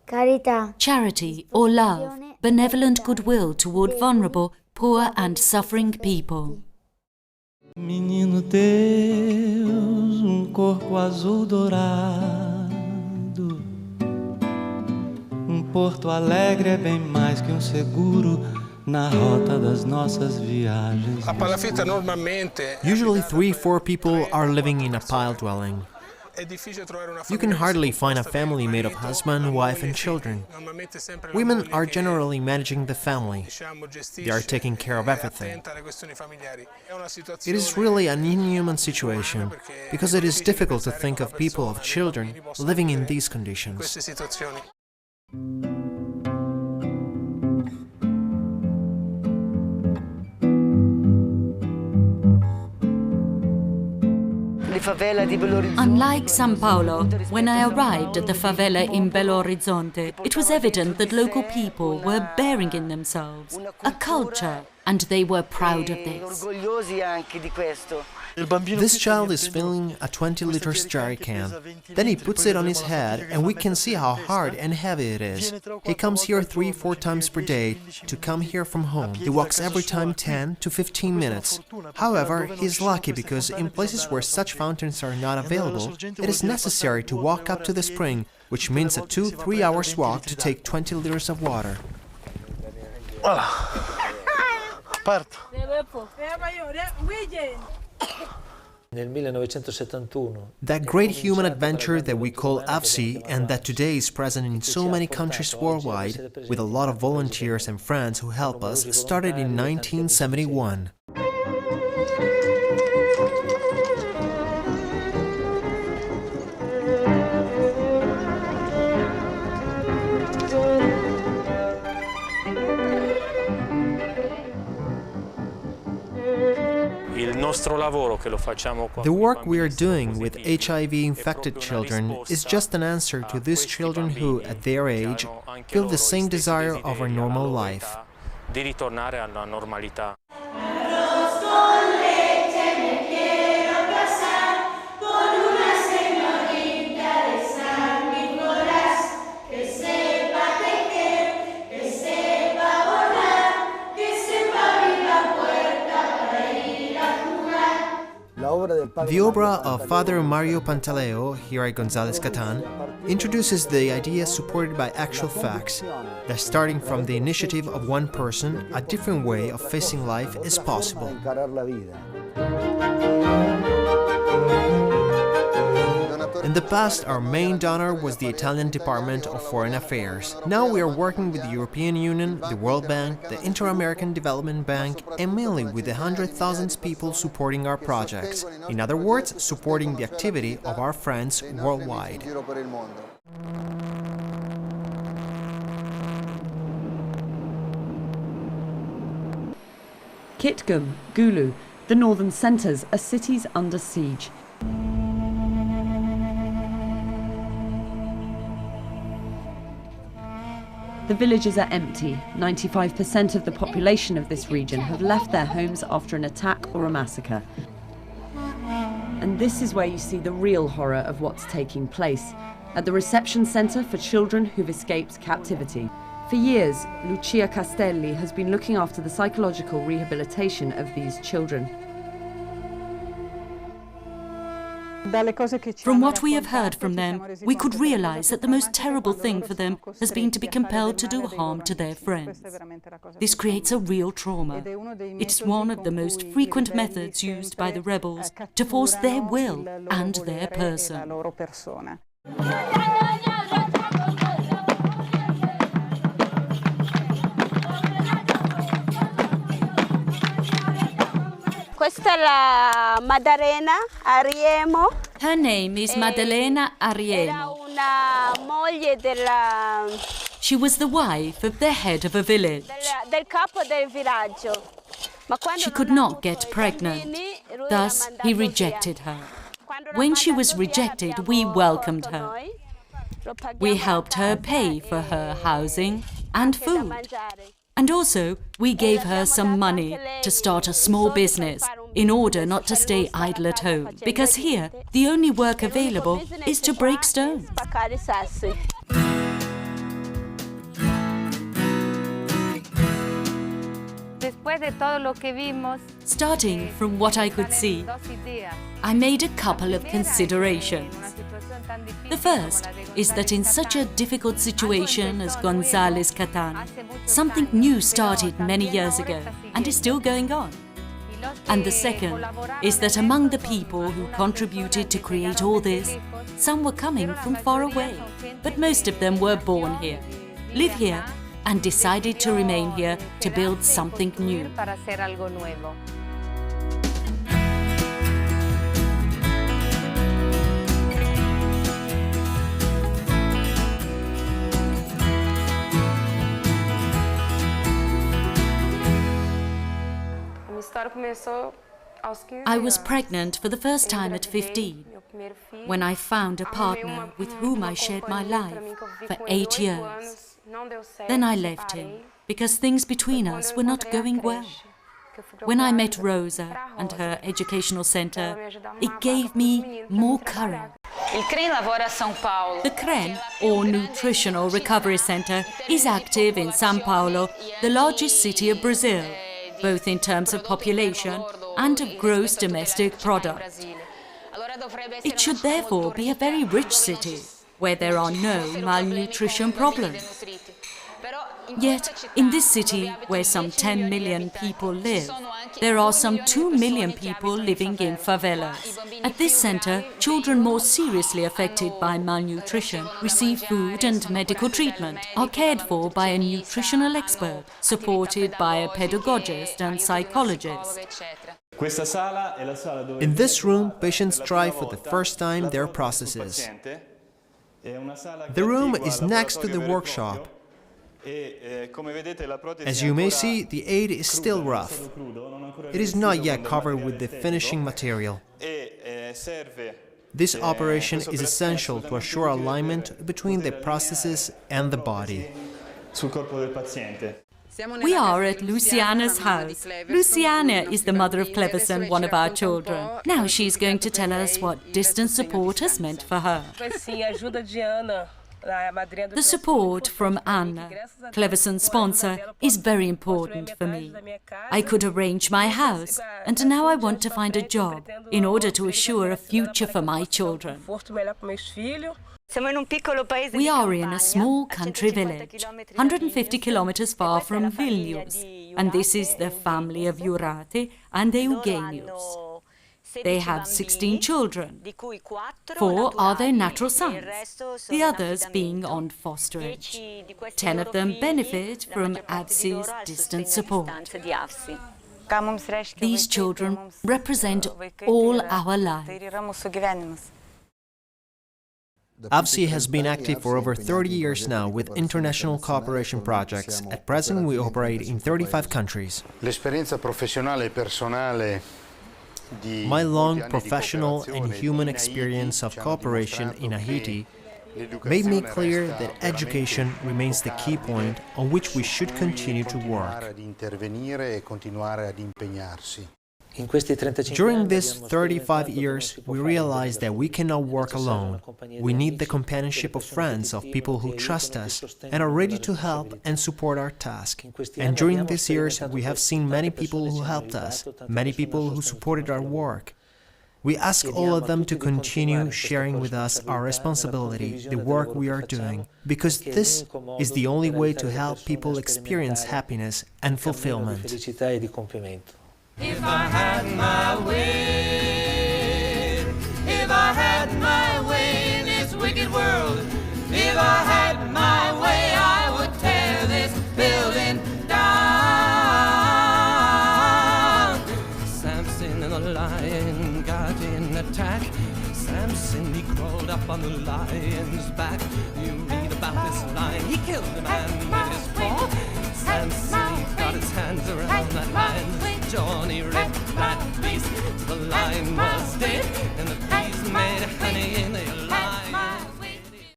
Carità. Charity or love, benevolent goodwill toward vulnerable, poor and suffering people. Menino Deus, corpo azul dourado. Porto Alegre é bem mais que seguro na rota das nossas viagens. Usually 3-4 people are living in a pile dwelling. You can hardly find a family made of husband, wife and children. Women are generally managing the family. They are taking care of everything. It is really an inhuman situation, because it is difficult to think of people of children living in these conditions. Unlike São Paulo, when I arrived at the favela in Belo Horizonte, it was evident that local people were bearing in themselves a culture, and they were proud of this. This child is filling a 20-liter jerry can. Then he puts it on his head and we can see how hard and heavy it is. He comes here 3-4 times per day to come here from home. He walks every time 10 to 15 minutes. However, he is lucky because in places where such fountains are not available, it is necessary to walk up to the spring, which means a 2-3 hours walk to take 20 liters of water. That great human adventure that we call AFSI and that today is present in so many countries worldwide, with a lot of volunteers and friends who help us, started in 1971. The work we are doing with HIV-infected children is just an answer to these children who, at their age, feel the same desire of a normal life. The obra of Father Mario Pantaleo, here at González Catán, introduces the idea supported by actual facts, that starting from the initiative of one person, a different way of facing life is possible. In the past, our main donor was the Italian Department of Foreign Affairs. Now we are working with the European Union, the World Bank, the Inter-American Development Bank, and mainly with the 100,000 people supporting our projects. In other words, supporting the activity of our friends worldwide. Kitgum, Gulu, the northern centres are cities under siege. The villages are empty. 95% of the population of this region have left their homes after an attack or a massacre. And this is where you see the real horror of what's taking place, at the reception centre for children who've escaped captivity. For years, Lucia Castelli has been looking after the psychological rehabilitation of these children. From what we have heard from them, we could realize that the most terrible thing for them has been to be compelled to do harm to their friends. This creates a real trauma. It's one of the most frequent methods used by the rebels to force their will and their person. Questa è la Maddalena Ariemo. Her name is Maddalena Ariemo. Una moglie della She was the wife of the head of a village. del capo del villaggio. She could not get pregnant, thus he rejected her. When she was rejected, we welcomed her. We helped her pay for her housing and food. And also, we gave her some money to start a small business in order not to stay idle at home, because here, the only work available is to break stones. Questa è la Maddalena Ariemo. Era una moglie della del capo del villaggio. Ma quando non aveva bambini, lo pagava. Quando non aveva bambini, lo pagava. Questa è la Maddalena Ariemo. Her name is Maddalena Ariemo. She was the wife of the head of a village. She could not get pregnant, thus he rejected her. When she was rejected, we welcomed her. We helped her pay for her housing and food. And also, we gave her some money to start a small business in order not to stay idle at home, because here, the only work available is to break stones. Starting from what I could see, I made a couple of considerations. The first is that in such a difficult situation as González Catán, something new started many years ago and is still going on. And the second is that among the people who contributed to create all this, some were coming from far away, but most of them were born here, live here, and decided to remain here to build something new. I was pregnant for the first time at 15, when I found a partner with whom I shared my life for 8 years. Then I left him because things between us were not going well. When I met Rosa and her educational center, it gave me more courage. The CREN, or Nutritional Recovery Center, is active in São Paulo, the largest city of Brazil, both in terms of population and of gross domestic product. It should therefore be a very rich city, where there are no malnutrition problems. Yet, in this city, where some 10 million people live, there are some 2 million people living in favelas. At this center, children more seriously affected by malnutrition receive food and medical treatment, are cared for by a nutritional expert, supported by a pedagogist and psychologist. In this room, patients try for the first time their prostheses. The room is next to the workshop. As you may see, the aid is still rough. It is not yet covered with the finishing material. This operation is essential to assure alignment between the prosthesis and the body. We are at Luciana's house. Luciana is the mother of Cleverson, one of our children. Now she's going to tell us what distance support has meant for her. The support from Anna, Cleverson's sponsor, is very important for me. I could arrange my house, and now I want to find a job in order to assure a future for my children. We are in a small country village, 150 kilometers far from Vilnius, and this is the family of Jurate and Eugenius. They have 16 children. 4 are their natural sons, the others being on fosterage. 10 of them benefit from AVSI's distance support. These children represent all our lives. AVSI has been active for over 30 years now with international cooperation projects. At present, we operate in 35 countries. My long professional and human experience of cooperation in Haiti made me clear that education remains the key point on which we should continue to work. During these 35 years, we realized that we cannot work alone. We need the companionship of friends, of people who trust us and are ready to help and support our task. And during these years, we have seen many people who helped us, many people who supported our work. We ask all of them to continue sharing with us our responsibility, the work we are doing, because this is the only way to help people experience happiness and fulfillment. If I had my way, if I had my way in this wicked world, if I had my way, I would tear this building down. Samson and the lion got in attack. Samson, he crawled up on the lion's back. You read about this lion, he killed him.